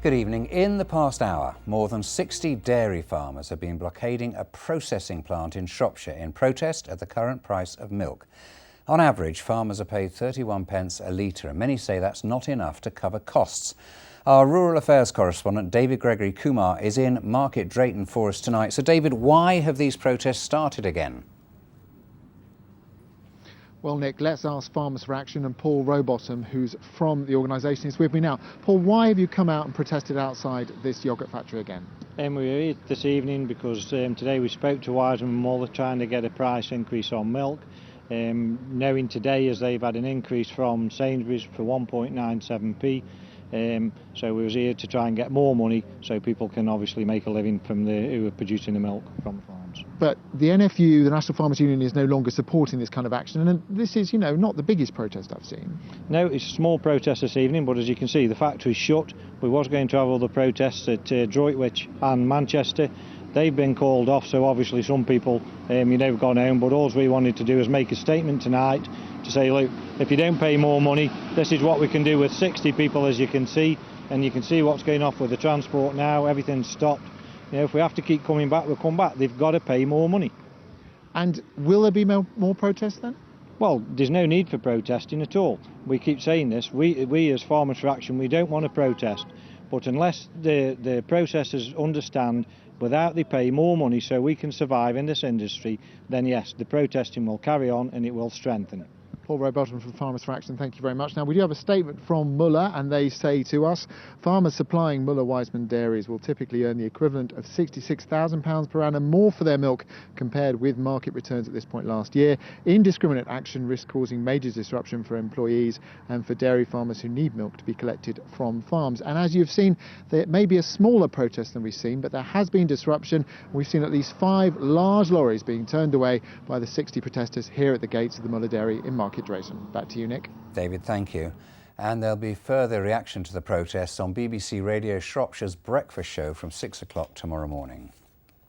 Good evening. In the past hour, more than 60 dairy farmers have been blockading a processing plant in Shropshire in protest at the current price of milk. On average, farmers are paid 31 pence a litre, and many say that's not enough to cover costs. Our rural affairs correspondent, David Gregory-Kumar, is in Market Drayton for us tonight. So, David, why have these protests started again? Well, Nick, let's ask Farmers for Action and Paul Rowbottom, who's from the organisation, is with me now. Paul, why have you come out and protested outside this yoghurt factory again? We were here this evening because today we spoke to Wiseman Muller trying to get a price increase on milk. Knowing today as they've had an increase from Sainsbury's for 1.97p. So we was here to try and get more money so people can obviously make a living from who are producing the milk from the farms. But the NFU, the National Farmers Union, is no longer supporting this kind of action, and this is, not the biggest protest I've seen. No, it's a small protest this evening, but as you can see, the factory's shut. We was going to have other protests at Droitwich and Manchester. They've been called off, so obviously some people, have gone home, but all we wanted to do is make a statement tonight to say, look, if you don't pay more money, this is what we can do with 60 people, as you can see, and you can see what's going off with the transport now. Everything's stopped. If we have to keep coming back, we'll come back. They've got to pay more money. And will there be more protests then? Well, there's no need for protesting at all. We keep saying this. We as Farmers for Action, we don't want to protest. But unless the processors understand, without they pay more money so we can survive in this industry, then yes, the protesting will carry on and it will strengthen. Paul Rowbottom from Farmers for Action, thank you very much. Now, we do have a statement from Muller, and they say to us, farmers supplying Muller-Wiseman dairies will typically earn the equivalent of £66,000 per annum more for their milk compared with market returns at this point last year. Indiscriminate action risks causing major disruption for employees and for dairy farmers who need milk to be collected from farms. And as you've seen, there may be a smaller protest than we've seen, but there has been disruption. We've seen at least 5 large lorries being turned away by the 60 protesters here at the gates of the Muller Dairy in Market Drayton. Back to you, Nick. David, thank you. And there'll be further reaction to the protests on BBC Radio Shropshire's breakfast show from 6 o'clock tomorrow morning.